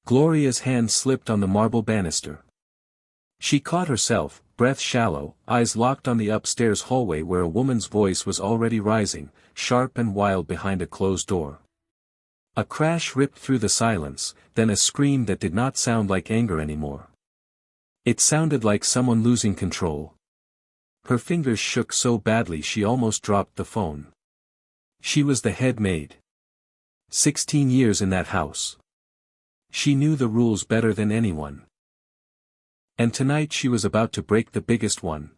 Gloria's hand slipped on the marble banister. She caught herself, breath shallow, eyes locked on the upstairs hallway where a woman's voice was already rising, sharp and wild behind a closed door. A crash ripped through the silence, then a scream that did not sound like anger anymore. It sounded like someone losing control. Her fingers shook so badly she almost dropped the phone. She was the head maid. 16 years in that house. She knew the rules better than anyone. And tonight she was about to break the biggest one.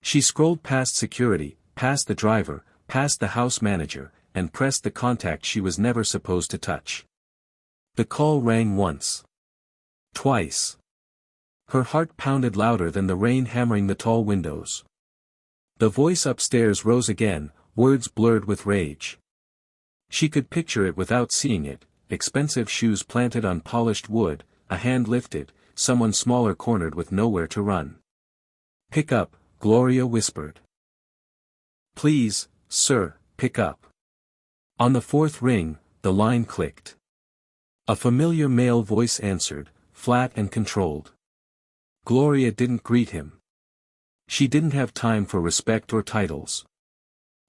She scrolled past security, past the driver, past the house manager, and pressed the contact she was never supposed to touch. The call rang once. Twice. Her heart pounded louder than the rain hammering the tall windows. The voice upstairs rose again, words blurred with rage. She could picture it without seeing it, expensive shoes planted on polished wood, a hand lifted, someone smaller cornered with nowhere to run. "Pick up," Gloria whispered. "Please, sir, pick up." On the fourth ring, the line clicked. A familiar male voice answered, flat and controlled. Gloria didn't greet him. She didn't have time for respect or titles.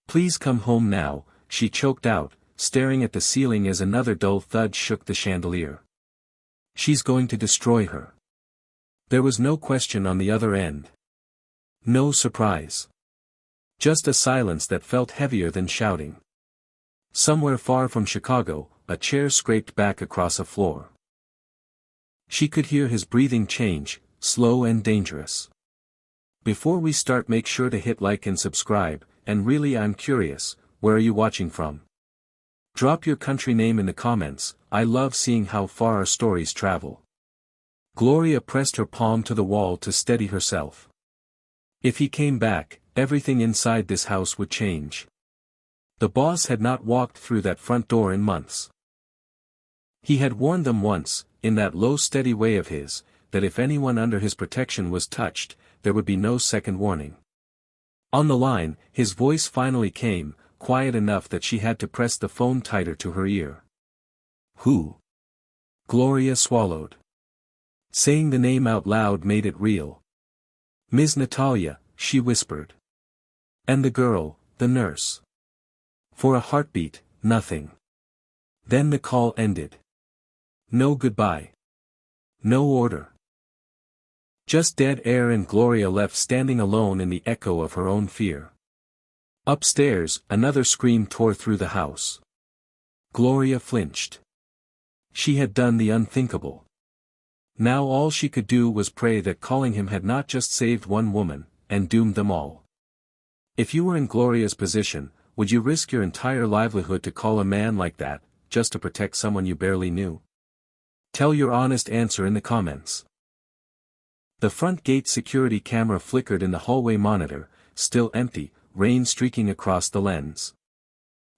"Please come home now," she choked out, staring at the ceiling as another dull thud shook the chandelier. She's going to destroy her. There was no question on the other end. No surprise. Just a silence that felt heavier than shouting. Somewhere far from Chicago, a chair scraped back across a floor. She could hear his breathing change, slow and dangerous. "Before we start, make sure to hit like and subscribe, and really I'm curious, where are you watching from? Drop your country name in the comments. I love seeing how far our stories travel." Gloria pressed her palm to the wall to steady herself. If he came back, everything inside this house would change. The boss had not walked through that front door in months. He had warned them once, in that low steady way of his, that if anyone under his protection was touched, there would be no second warning. On the line, his voice finally came, quiet enough that she had to press the phone tighter to her ear. "Who?" Gloria swallowed. Saying the name out loud made it real. "Ms. Natalia," she whispered. "And the girl, the nurse." For a heartbeat, nothing. Then the call ended. No goodbye. No order. Just dead air, and Gloria left standing alone in the echo of her own fear. Upstairs, another scream tore through the house. Gloria flinched. She had done the unthinkable. Now all she could do was pray that calling him had not just saved one woman, and doomed them all. If you were in Gloria's position, would you risk your entire livelihood to call a man like that, just to protect someone you barely knew? Tell your honest answer in the comments. The front gate security camera flickered in the hallway monitor, still empty, rain streaking across the lens.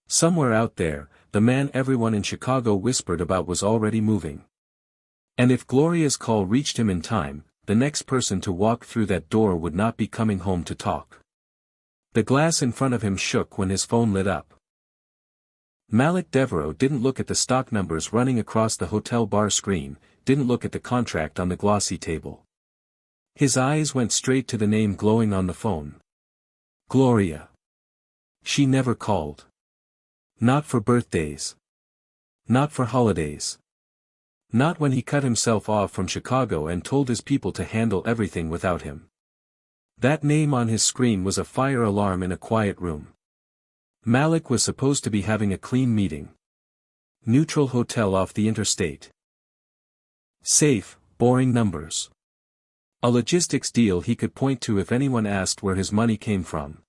Somewhere out there, the man everyone in Chicago whispered about was already moving. And if Gloria's call reached him in time, the next person to walk through that door would not be coming home to talk. The glass in front of him shook when his phone lit up. Malik Devereaux didn't look at the stock numbers running across the hotel bar screen, didn't look at the contract on the glossy table. His eyes went straight to the name glowing on the phone. Gloria. She never called. Not for birthdays. Not for holidays. Not when he cut himself off from Chicago and told his people to handle everything without him. That name on his screen was a fire alarm in a quiet room. Malik was supposed to be having a clean meeting. Neutral hotel off the interstate. Safe, boring numbers. A logistics deal he could point to if anyone asked where his money came from.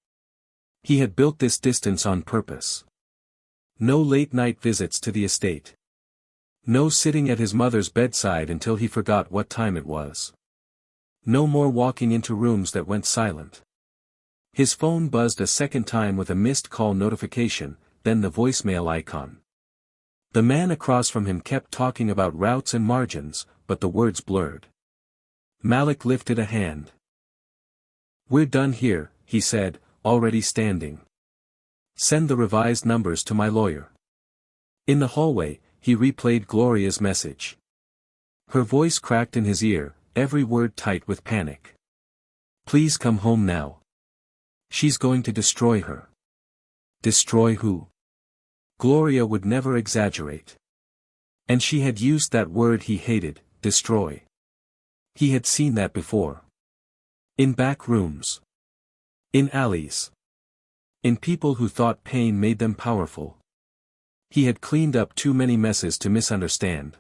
He had built this distance on purpose. No late-night visits to the estate. No sitting at his mother's bedside until he forgot what time it was. No more walking into rooms that went silent. His phone buzzed a second time with a missed call notification, then the voicemail icon. The man across from him kept talking about routes and margins, but the words blurred. Malik lifted a hand. "We're done here," he said, already standing. "Send the revised numbers to my lawyer." In the hallway, he replayed Gloria's message. Her voice cracked in his ear, every word tight with panic. Please come home now. She's going to destroy her. Destroy who? Gloria would never exaggerate. And she had used that word he hated, destroy. He had seen that before. In back rooms. In alleys. In people who thought pain made them powerful. He had cleaned up too many messes to misunderstand.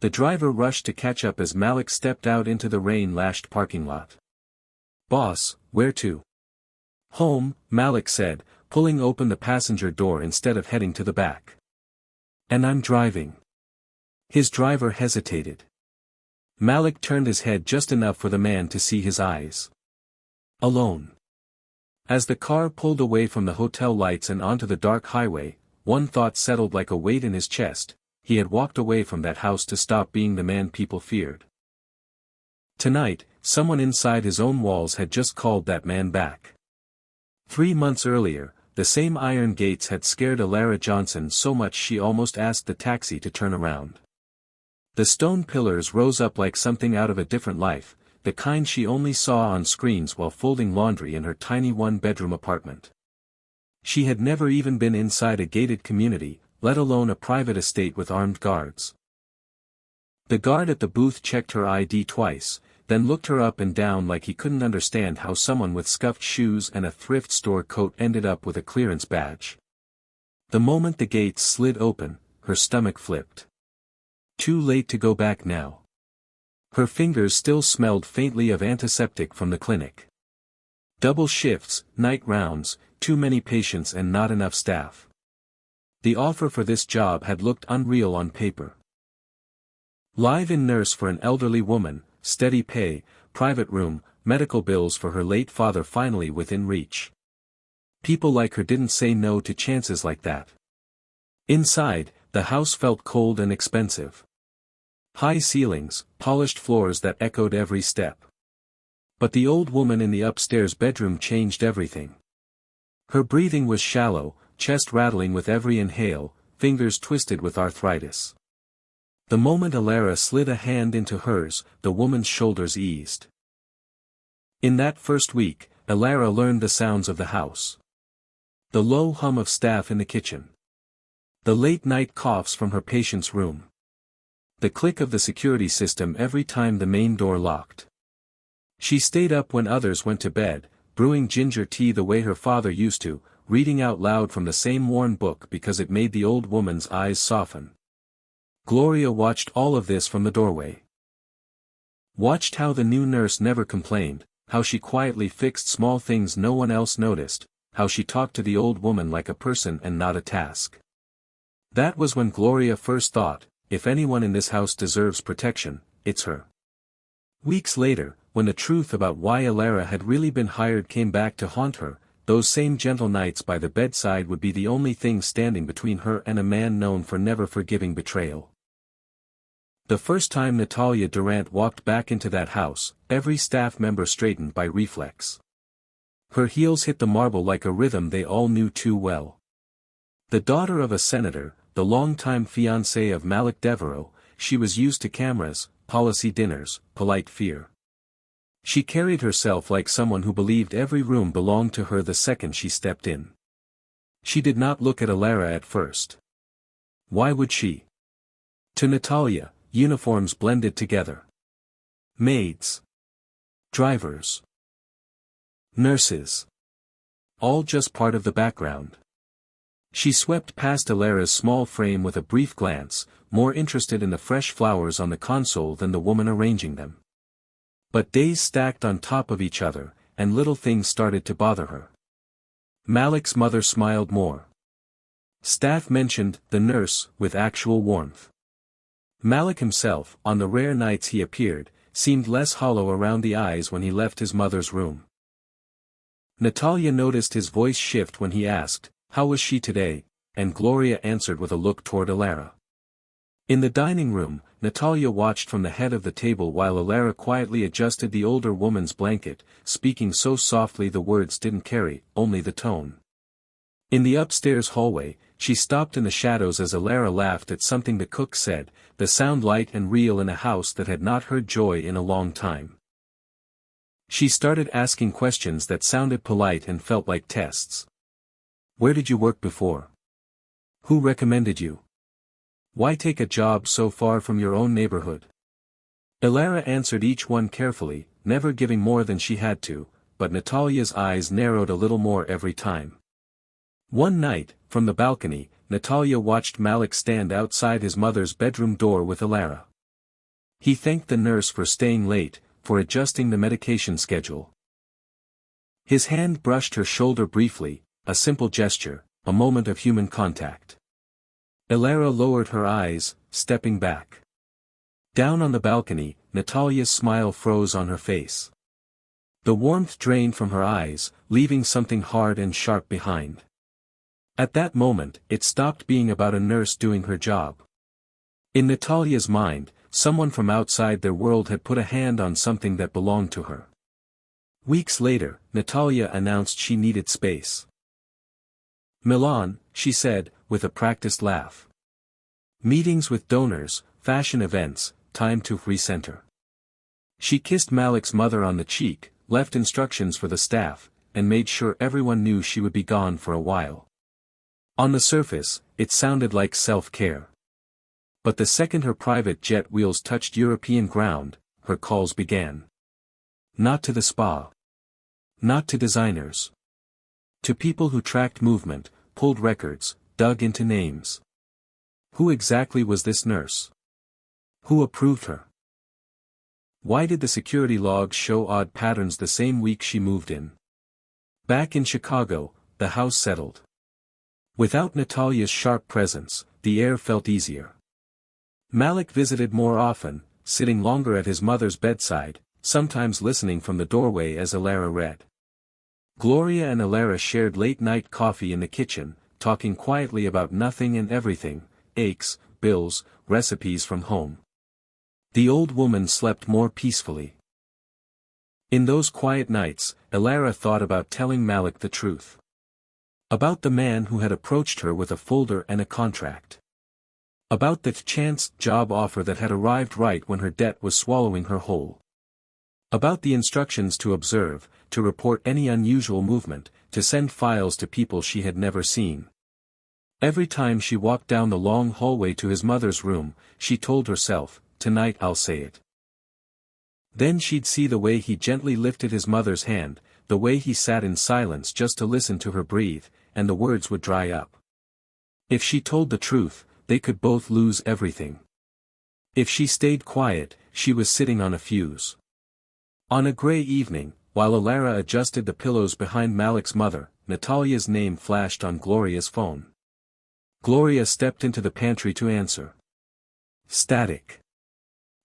The driver rushed to catch up as Malik stepped out into the rain-lashed parking lot. Boss, where to? Home, Malik said, pulling open the passenger door instead of heading to the back. And I'm driving. His driver hesitated. Malik turned his head just enough for the man to see his eyes. Alone. As the car pulled away from the hotel lights and onto the dark highway, one thought settled like a weight in his chest: he had walked away from that house to stop being the man people feared. Tonight, someone inside his own walls had just called that man back. 3 months earlier, the same iron gates had scared Alara Johnson so much she almost asked the taxi to turn around. The stone pillars rose up like something out of a different life, the kind she only saw on screens while folding laundry in her tiny one-bedroom apartment. She had never even been inside a gated community, let alone a private estate with armed guards. The guard at the booth checked her ID twice, then looked her up and down like he couldn't understand how someone with scuffed shoes and a thrift store coat ended up with a clearance badge. The moment the gates slid open, her stomach flipped. Too late to go back now. Her fingers still smelled faintly of antiseptic from the clinic. Double shifts, night rounds, too many patients and not enough staff. The offer for this job had looked unreal on paper. Live-in nurse for an elderly woman, steady pay, private room, medical bills for her late father finally within reach. People like her didn't say no to chances like that. Inside, the house felt cold and expensive. High ceilings, polished floors that echoed every step. But the old woman in the upstairs bedroom changed everything. Her breathing was shallow, chest rattling with every inhale, fingers twisted with arthritis. The moment Alara slid a hand into hers, the woman's shoulders eased. In that first week, Alara learned the sounds of the house. The low hum of staff in the kitchen. The late-night coughs from her patient's room. The click of the security system every time the main door locked. She stayed up when others went to bed, brewing ginger tea the way her father used to, reading out loud from the same worn book because it made the old woman's eyes soften. Gloria watched all of this from the doorway. Watched how the new nurse never complained, how she quietly fixed small things no one else noticed, how she talked to the old woman like a person and not a task. That was when Gloria first thought, if anyone in this house deserves protection, it's her. Weeks later, when the truth about why Alara had really been hired came back to haunt her, those same gentle nights by the bedside would be the only thing standing between her and a man known for never forgiving betrayal. The first time Natalia Durant walked back into that house, every staff member straightened by reflex. Her heels hit the marble like a rhythm they all knew too well. The daughter of a senator, the longtime fiancée of Malik Devereaux, she was used to cameras, policy dinners, polite fear. She carried herself like someone who believed every room belonged to her the second she stepped in. She did not look at Alara at first. Why would she? To Natalia, uniforms blended together. Maids. Drivers. Nurses. All just part of the background. She swept past Alara's small frame with a brief glance, more interested in the fresh flowers on the console than the woman arranging them. But days stacked on top of each other, and little things started to bother her. Malik's mother smiled more. Staff mentioned the nurse with actual warmth. Malik himself, on the rare nights he appeared, seemed less hollow around the eyes when he left his mother's room. Natalia noticed his voice shift when he asked, "How was she today?" and Gloria answered with a look toward Alara. In the dining room, Natalia watched from the head of the table while Alara quietly adjusted the older woman's blanket, speaking so softly the words didn't carry, only the tone. In the upstairs hallway, she stopped in the shadows as Alara laughed at something the cook said, the sound light and real in a house that had not heard joy in a long time. She started asking questions that sounded polite and felt like tests. Where did you work before? Who recommended you? Why take a job so far from your own neighborhood? Alara answered each one carefully, never giving more than she had to, but Natalia's eyes narrowed a little more every time. One night, from the balcony, Natalia watched Malik stand outside his mother's bedroom door with Alara. He thanked the nurse for staying late, for adjusting the medication schedule. His hand brushed her shoulder briefly, a simple gesture, a moment of human contact. Alara lowered her eyes, stepping back. Down on the balcony, Natalia's smile froze on her face. The warmth drained from her eyes, leaving something hard and sharp behind. At that moment, it stopped being about a nurse doing her job. In Natalia's mind, someone from outside their world had put a hand on something that belonged to her. Weeks later, Natalia announced she needed space. Milan, she said, with a practiced laugh. Meetings with donors, fashion events, time to recenter. She kissed Malik's mother on the cheek, left instructions for the staff, and made sure everyone knew she would be gone for a while. On the surface, it sounded like self-care. But the second her private jet wheels touched European ground, her calls began. Not to the spa. Not to designers. To people who tracked movement, pulled records, dug into names. Who exactly was this nurse? Who approved her? Why did the security logs show odd patterns the same week she moved in? Back in Chicago, the house settled. Without Natalia's sharp presence, the air felt easier. Malik visited more often, sitting longer at his mother's bedside, sometimes listening from the doorway as Alara read. Gloria and Alara shared late-night coffee in the kitchen, talking quietly about nothing and everything, aches, bills, recipes from home. The old woman slept more peacefully. In those quiet nights, Alara thought about telling Malik the truth. About the man who had approached her with a folder and a contract. About the chance job offer that had arrived right when her debt was swallowing her whole. About the instructions to observe, to report any unusual movement, to send files to people she had never seen. Every time she walked down the long hallway to his mother's room, she told herself, "Tonight I'll say it." Then she'd see the way he gently lifted his mother's hand, the way he sat in silence just to listen to her breathe, and the words would dry up. If she told the truth, they could both lose everything. If she stayed quiet, she was sitting on a fuse. On a gray evening, while Alara adjusted the pillows behind Malik's mother, Natalia's name flashed on Gloria's phone. Gloria stepped into the pantry to answer. Static.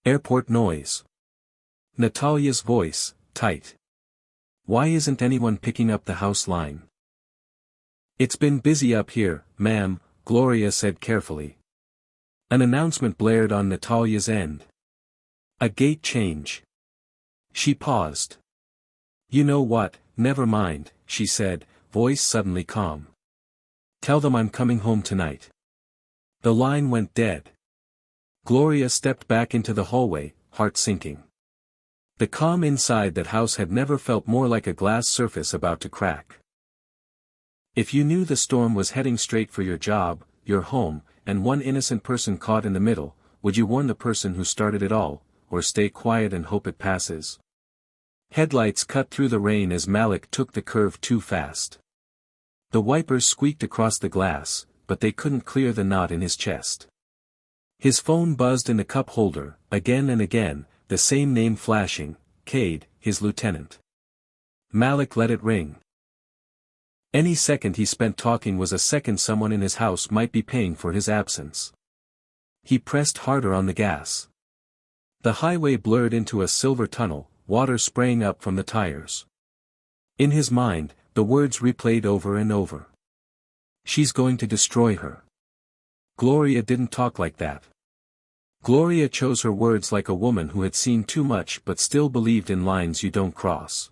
Airport noise. Natalia's voice, tight. Why isn't anyone picking up the house line? It's been busy up here, ma'am, Gloria said carefully. An announcement blared on Natalia's end. A gate change. She paused. You know what, never mind, she said, voice suddenly calm. Tell them I'm coming home tonight. The line went dead. Gloria stepped back into the hallway, heart sinking. The calm inside that house had never felt more like a glass surface about to crack. If you knew the storm was heading straight for your job, your home, and one innocent person caught in the middle, would you warn the person who started it all, or stay quiet and hope it passes? Headlights cut through the rain as Malik took the curve too fast. The wipers squeaked across the glass, but they couldn't clear the knot in his chest. His phone buzzed in the cup holder, again and again, the same name flashing, Cade, his lieutenant. Malik let it ring. Any second he spent talking was a second someone in his house might be paying for his absence. He pressed harder on the gas. The highway blurred into a silver tunnel, water spraying up from the tires. In his mind, the words replayed over and over. She's going to destroy her. Gloria didn't talk like that. Gloria chose her words like a woman who had seen too much but still believed in lines you don't cross.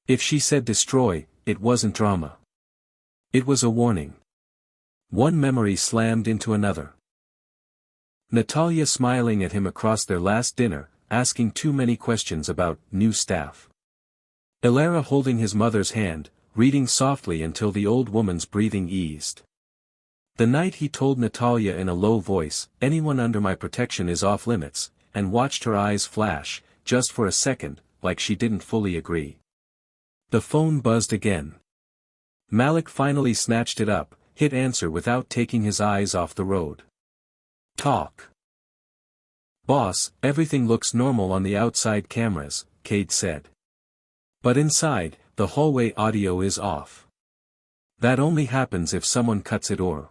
If she said destroy, it wasn't drama. It was a warning. One memory slammed into another. Natalia smiling at him across their last dinner, asking too many questions about new staff. Ilara holding his mother's hand, reading softly until the old woman's breathing eased. The night he told Natalia in a low voice, "Anyone under my protection is off limits," and watched her eyes flash, just for a second, like she didn't fully agree. The phone buzzed again. Malik finally snatched it up, hit answer without taking his eyes off the road. "Talk." "Boss, everything looks normal on the outside cameras," Cade said. "But inside, the hallway audio is off. That only happens if someone cuts it or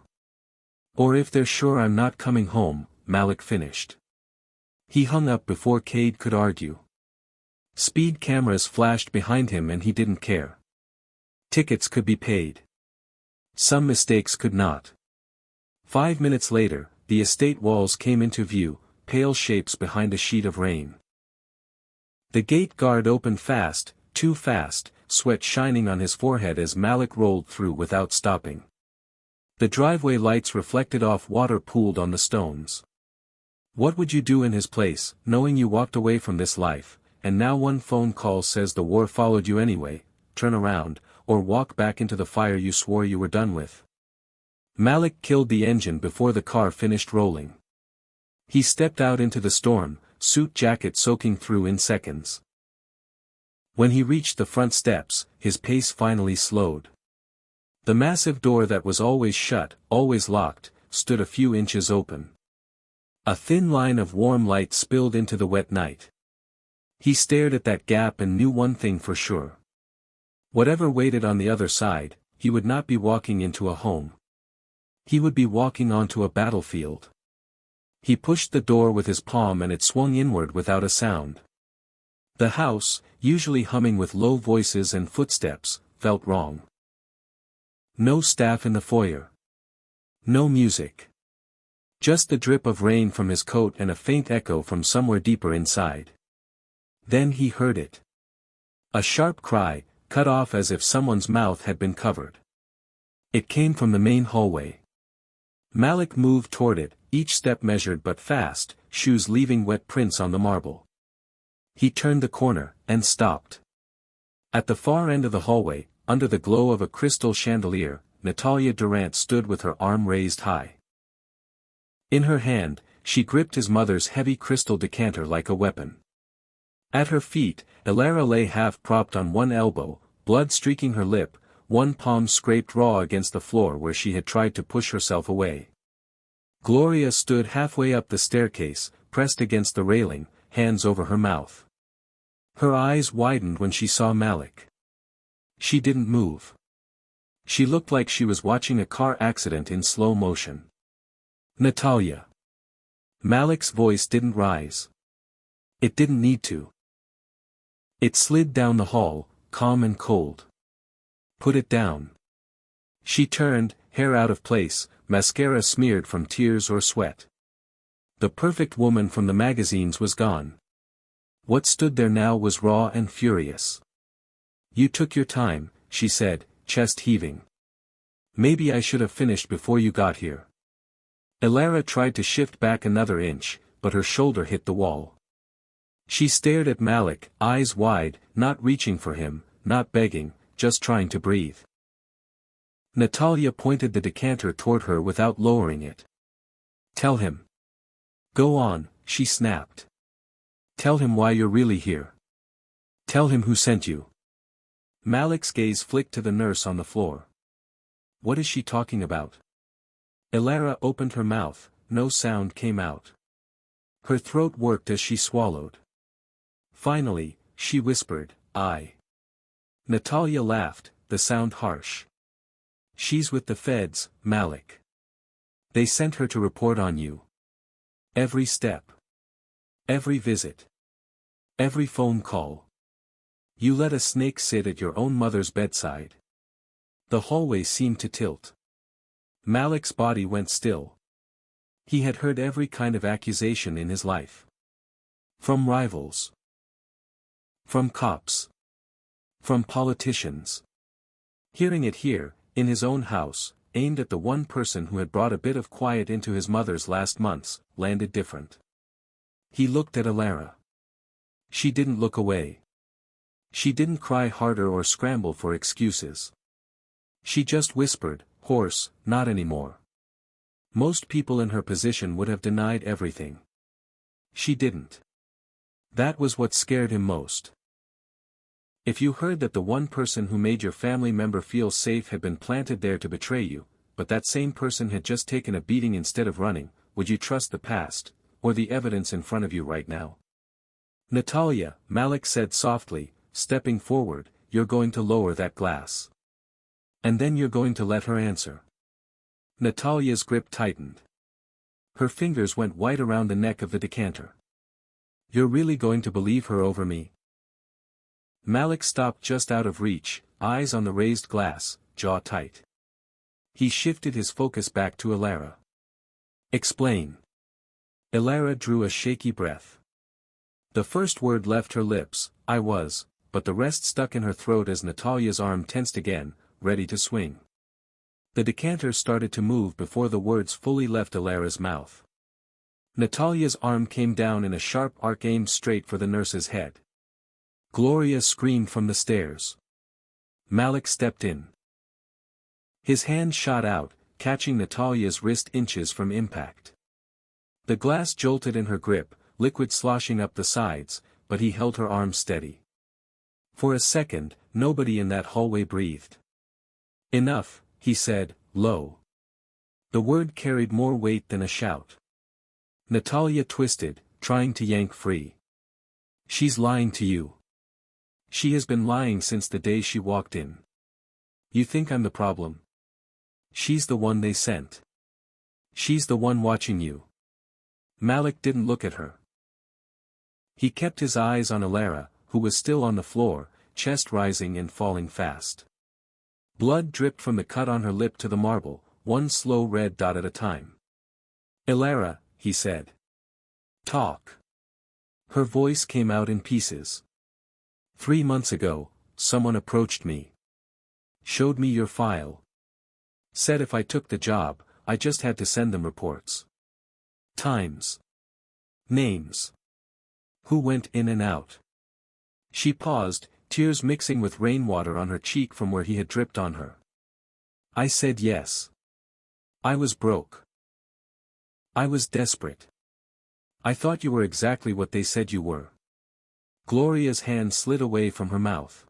if they're sure I'm not coming home," Malik finished. He hung up before Cade could argue. Speed cameras flashed behind him and he didn't care. Tickets could be paid. Some mistakes could not. 5 minutes later, the estate walls came into view, pale shapes behind a sheet of rain. The gate guard opened fast, too fast, sweat shining on his forehead as Malik rolled through without stopping. The driveway lights reflected off water pooled on the stones. What would you do in his place, knowing you walked away from this life, and now one phone call says the war followed you anyway, turn around, or walk back into the fire you swore you were done with? Malik killed the engine before the car finished rolling. He stepped out into the storm, suit jacket soaking through in seconds. When he reached the front steps, his pace finally slowed. The massive door that was always shut, always locked, stood a few inches open. A thin line of warm light spilled into the wet night. He stared at that gap and knew one thing for sure. Whatever waited on the other side, he would not be walking into a home. He would be walking onto a battlefield. He pushed the door with his palm and it swung inward without a sound. The house, usually humming with low voices and footsteps, felt wrong. No staff in the foyer. No music. Just the drip of rain from his coat and a faint echo from somewhere deeper inside. Then he heard it. A sharp cry, cut off as if someone's mouth had been covered. It came from the main hallway. Malik moved toward it, each step measured but fast, shoes leaving wet prints on the marble. He turned the corner, and stopped. At the far end of the hallway, under the glow of a crystal chandelier, Natalia Durant stood with her arm raised high. In her hand, she gripped his mother's heavy crystal decanter like a weapon. At her feet, Ilara lay half-propped on one elbow, blood streaking her lip, one palm scraped raw against the floor where she had tried to push herself away. Gloria stood halfway up the staircase, pressed against the railing, hands over her mouth. Her eyes widened when she saw Malik. She didn't move. She looked like she was watching a car accident in slow motion. "Natalia." Malik's voice didn't rise. It didn't need to. It slid down the hall, calm and cold. "Put it down." She turned, hair out of place, mascara smeared from tears or sweat. The perfect woman from the magazines was gone. What stood there now was raw and furious. "You took your time," she said, chest heaving. "Maybe I should have finished before you got here." Ilara tried to shift back another inch, but her shoulder hit the wall. She stared at Malik, eyes wide, not reaching for him, not begging, just trying to breathe. Natalia pointed the decanter toward her without lowering it. "Tell him." "Go on," she snapped. "Tell him why you're really here. Tell him who sent you." Malik's gaze flicked to the nurse on the floor. "What is she talking about?" Ilara opened her mouth, no sound came out. Her throat worked as she swallowed. Finally, she whispered, "I." Natalia laughed, the sound harsh. "She's with the feds, Malik. They sent her to report on you. Every step. Every visit. Every phone call. You let a snake sit at your own mother's bedside." The hallway seemed to tilt. Malik's body went still. He had heard every kind of accusation in his life. From rivals. From cops. From politicians. Hearing it here, in his own house, aimed at the one person who had brought a bit of quiet into his mother's last months, landed different. He looked at Alara. She didn't look away. She didn't cry harder or scramble for excuses. She just whispered, "Horse, not anymore." Most people in her position would have denied everything. She didn't. That was what scared him most. If you heard that the one person who made your family member feel safe had been planted there to betray you, but that same person had just taken a beating instead of running, would you trust the past, or the evidence in front of you right now? "Natalia," Malik said softly, stepping forward, "you're going to lower that glass. And then you're going to let her answer." Natalia's grip tightened. Her fingers went white around the neck of the decanter. "You're really going to believe her over me?" Malik stopped just out of reach, eyes on the raised glass, jaw tight. He shifted his focus back to Alara. "Explain." Alara drew a shaky breath. The first word left her lips, "I was," but the rest stuck in her throat as Natalia's arm tensed again, ready to swing. The decanter started to move before the words fully left Alara's mouth. Natalia's arm came down in a sharp arc aimed straight for the nurse's head. Gloria screamed from the stairs. Malik stepped in. His hand shot out, catching Natalia's wrist inches from impact. The glass jolted in her grip, liquid sloshing up the sides, but he held her arm steady. For a second, nobody in that hallway breathed. "Enough," he said, low. The word carried more weight than a shout. Natalia twisted, trying to yank free. "She's lying to you. She has been lying since the day she walked in. You think I'm the problem? She's the one they sent. She's the one watching you." Malik didn't look at her. He kept his eyes on Alara, who was still on the floor, chest rising and falling fast. Blood dripped from the cut on her lip to the marble, one slow red dot at a time. "Alara," he said. "Talk." Her voice came out in pieces. 3 months ago, someone approached me. Showed me your file. Said if I took the job, I just had to send them reports. Times. Names. Who went in and out. She paused, tears mixing with rainwater on her cheek from where he had dripped on her. I said yes. I was broke. I was desperate. I thought you were exactly what they said you were. Gloria's hand slid away from her mouth.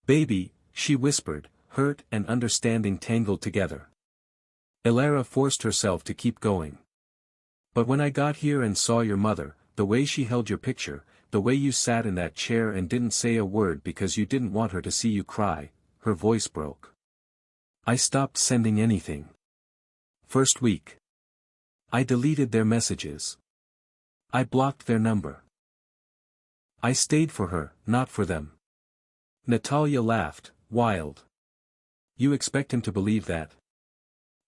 "Baby," she whispered, hurt and understanding tangled together. Alara forced herself to keep going. "But when I got here and saw your mother, the way she held your picture, the way you sat in that chair and didn't say a word because you didn't want her to see you cry," her voice broke. "I stopped sending anything. First week. I deleted their messages. I blocked their number. I stayed for her, not for them." Natalia laughed, wild. "You expect him to believe that?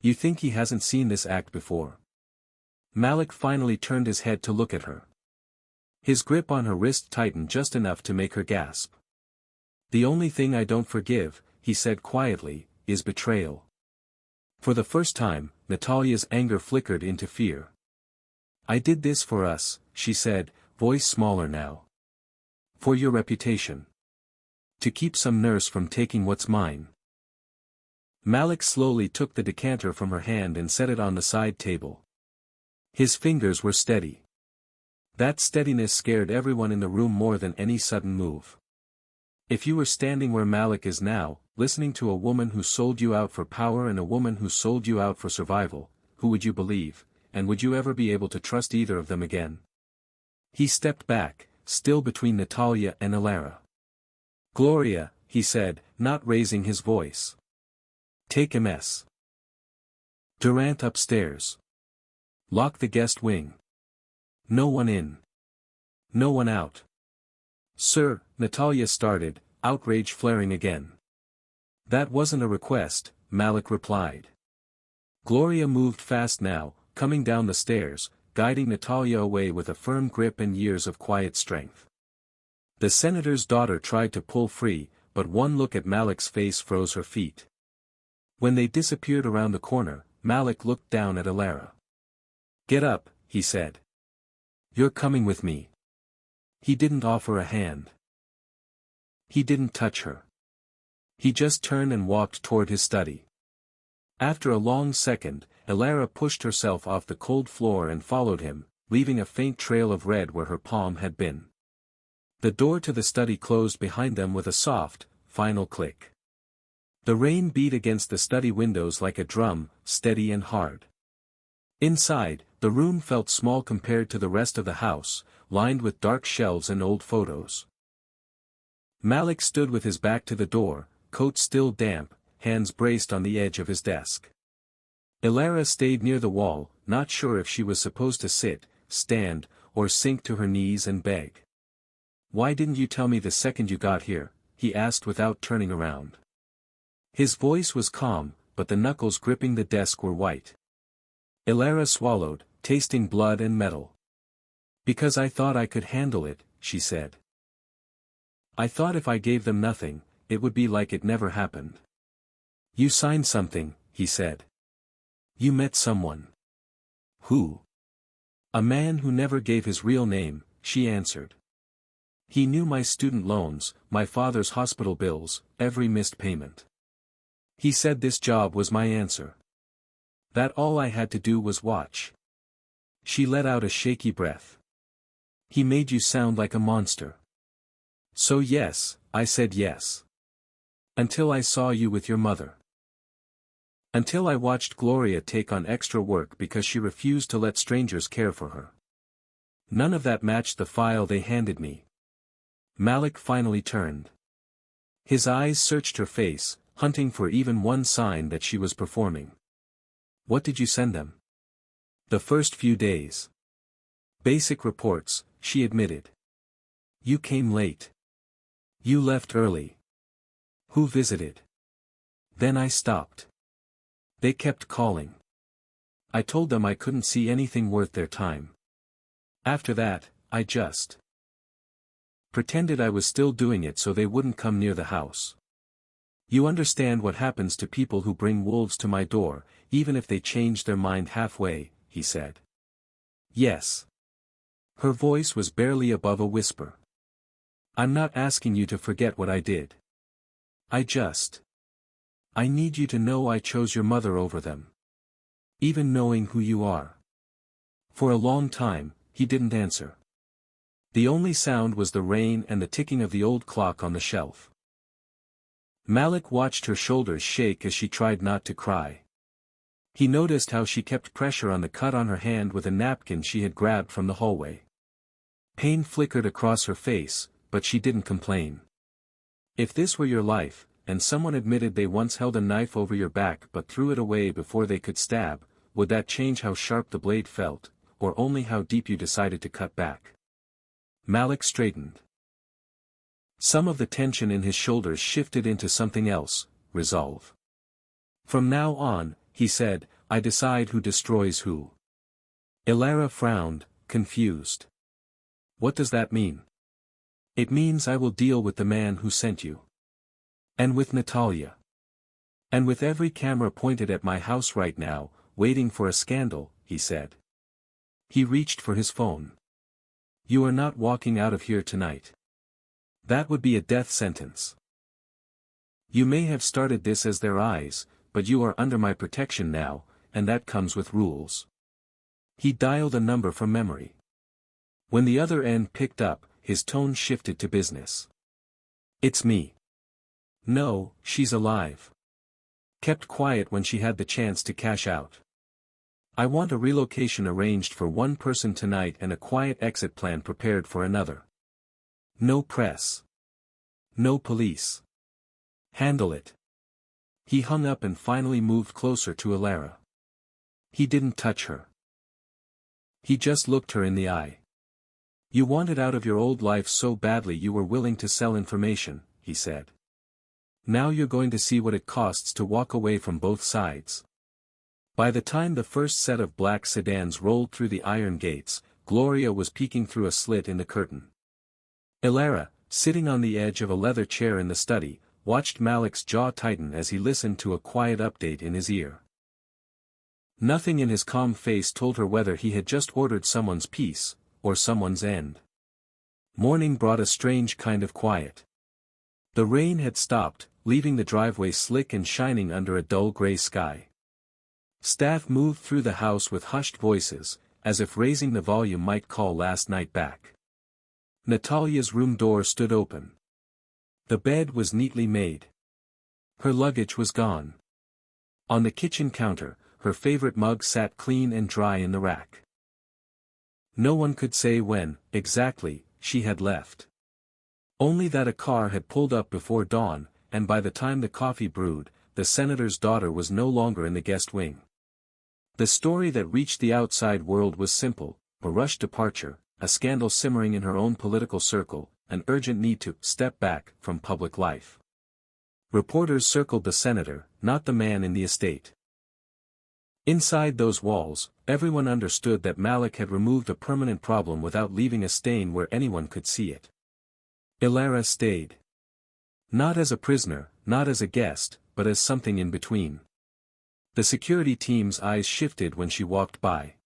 You think he hasn't seen this act before?" Malik finally turned his head to look at her. His grip on her wrist tightened just enough to make her gasp. "The only thing I don't forgive," he said quietly, "is betrayal." For the first time, Natalia's anger flickered into fear. "I did this for us," she said, voice smaller now. "For your reputation. To keep some nurse from taking what's mine." Malik slowly took the decanter from her hand and set it on the side table. His fingers were steady. That steadiness scared everyone in the room more than any sudden move. If you were standing where Malik is now, listening to a woman who sold you out for power and a woman who sold you out for survival, who would you believe, and would you ever be able to trust either of them again? He stepped back, still between Natalia and Alara. "Gloria," he said, not raising his voice. "Take Ms. Durant upstairs. Lock the guest wing. No one in. No one out." "Sir," Natalia started, outrage flaring again. "That wasn't a request," Malik replied. Gloria moved fast now, coming down the stairs, guiding Natalia away with a firm grip and years of quiet strength. The senator's daughter tried to pull free, but one look at Malik's face froze her feet. When they disappeared around the corner, Malik looked down at Alara. "Get up," he said. "You're coming with me." He didn't offer a hand. He didn't touch her. He just turned and walked toward his study. After a long second, Alara pushed herself off the cold floor and followed him, leaving a faint trail of red where her palm had been. The door to the study closed behind them with a soft, final click. The rain beat against the study windows like a drum, steady and hard. Inside, the room felt small compared to the rest of the house, lined with dark shelves and old photos. Malik stood with his back to the door, coat still damp, hands braced on the edge of his desk. Alara stayed near the wall, not sure if she was supposed to sit, stand, or sink to her knees and beg. "Why didn't you tell me the second you got here?" he asked without turning around. His voice was calm, but the knuckles gripping the desk were white. Alara swallowed, tasting blood and metal. "Because I thought I could handle it," she said. "I thought if I gave them nothing, it would be like it never happened." "You signed something," he said. "You met someone." "Who?" "A man who never gave his real name," she answered. "He knew my student loans, my father's hospital bills, every missed payment. He said this job was my answer. That all I had to do was watch." She let out a shaky breath. "He made you sound like a monster." "So yes," I said yes. "Until I saw you with your mother. Until I watched Gloria take on extra work because she refused to let strangers care for her. None of that matched the file they handed me." Malik finally turned. His eyes searched her face, hunting for even one sign that she was performing. "What did you send them?" "The first few days. Basic reports," she admitted. "You came late. You left early. Who visited?" Then I stopped. They kept calling. I told them I couldn't see anything worth their time. After that, I just pretended I was still doing it so they wouldn't come near the house. You understand what happens to people who bring wolves to my door, even if they change their mind halfway," he said. "Yes." Her voice was barely above a whisper. "I'm not asking you to forget what I did. I need you to know I chose your mother over them. Even knowing who you are." For a long time, he didn't answer. The only sound was the rain and the ticking of the old clock on the shelf. Malik watched her shoulders shake as she tried not to cry. He noticed how she kept pressure on the cut on her hand with a napkin she had grabbed from the hallway. Pain flickered across her face, but she didn't complain. If this were your life, and someone admitted they once held a knife over your back but threw it away before they could stab, would that change how sharp the blade felt, or only how deep you decided to cut back? Malik straightened. Some of the tension in his shoulders shifted into something else, resolve. "From now on," he said, "I decide who destroys who." Alara frowned, confused. "What does that mean?" "It means I will deal with the man who sent you. And with Natalia. And with every camera pointed at my house right now, waiting for a scandal," he said. He reached for his phone. "You are not walking out of here tonight. That would be a death sentence. You may have started this as their eyes, but you are under my protection now, and that comes with rules." He dialed a number from memory. When the other end picked up, his tone shifted to business. "It's me." "No, she's alive. Kept quiet when she had the chance to cash out. I want a relocation arranged for one person tonight and a quiet exit plan prepared for another. No press. No police. Handle it." He hung up and finally moved closer to Alara. He didn't touch her. He just looked her in the eye. "You wanted out of your old life so badly you were willing to sell information," he said. "Now you're going to see what it costs to walk away from both sides." By the time the first set of black sedans rolled through the iron gates, Gloria was peeking through a slit in the curtain. Alara, sitting on the edge of a leather chair in the study, watched Malik's jaw tighten as he listened to a quiet update in his ear. Nothing in his calm face told her whether he had just ordered someone's peace, or someone's end. Morning brought a strange kind of quiet. The rain had stopped, leaving the driveway slick and shining under a dull gray sky. Staff moved through the house with hushed voices, as if raising the volume might call last night back. Natalia's room door stood open. The bed was neatly made. Her luggage was gone. On the kitchen counter, her favorite mug sat clean and dry in the rack. No one could say when, exactly, she had left. Only that a car had pulled up before dawn, and by the time the coffee brewed, the senator's daughter was no longer in the guest wing. The story that reached the outside world was simple: a rushed departure, a scandal simmering in her own political circle, an urgent need to step back from public life. Reporters circled the senator, not the man in the estate. Inside those walls, everyone understood that Malik had removed a permanent problem without leaving a stain where anyone could see it. Ilara stayed. Not as a prisoner, not as a guest, but as something in between. The security team's eyes shifted when she walked by.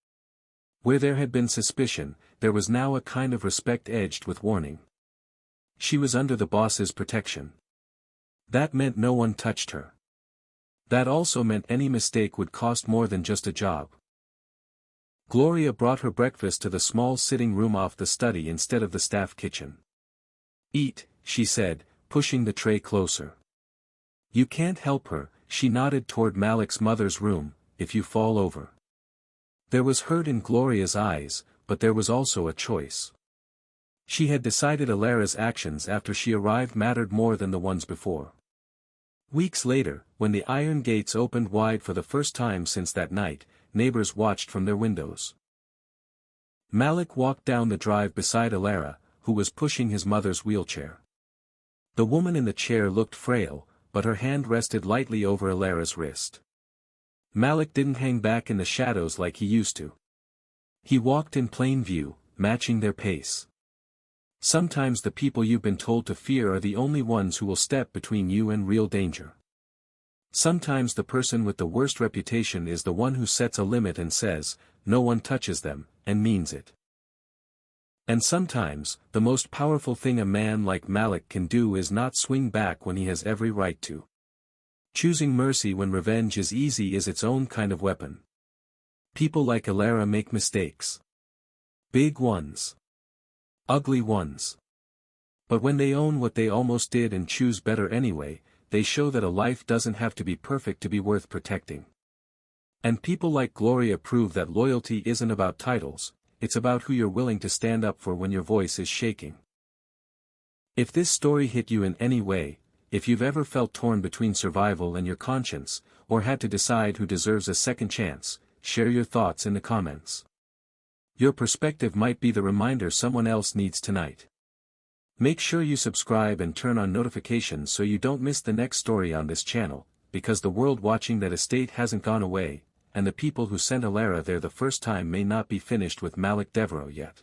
Where there had been suspicion, there was now a kind of respect edged with warning. She was under the boss's protection. That meant no one touched her. That also meant any mistake would cost more than just a job. Gloria brought her breakfast to the small sitting room off the study instead of the staff kitchen. "Eat," she said, pushing the tray closer. "You can't help her," she nodded toward Malik's mother's room, "if you fall over." There was hurt in Gloria's eyes, but there was also a choice. She had decided Ilara's actions after she arrived mattered more than the ones before. Weeks later, when the iron gates opened wide for the first time since that night, neighbors watched from their windows. Malik walked down the drive beside Ilara, who was pushing his mother's wheelchair. The woman in the chair looked frail, but her hand rested lightly over Ilara's wrist. Malik didn't hang back in the shadows like he used to. He walked in plain view, matching their pace. Sometimes the people you've been told to fear are the only ones who will step between you and real danger. Sometimes the person with the worst reputation is the one who sets a limit and says, "No one touches them," and means it. And sometimes, the most powerful thing a man like Malik can do is not swing back when he has every right to. Choosing mercy when revenge is easy is its own kind of weapon. People like Ilara make mistakes. Big ones. Ugly ones. But when they own what they almost did and choose better anyway, they show that a life doesn't have to be perfect to be worth protecting. And people like Gloria prove that loyalty isn't about titles, it's about who you're willing to stand up for when your voice is shaking. If this story hit you in any way, if you've ever felt torn between survival and your conscience, or had to decide who deserves a second chance, share your thoughts in the comments. Your perspective might be the reminder someone else needs tonight. Make sure you subscribe and turn on notifications so you don't miss the next story on this channel, because the world watching that estate hasn't gone away, and the people who sent Ilara there the first time may not be finished with Malik Devereaux yet.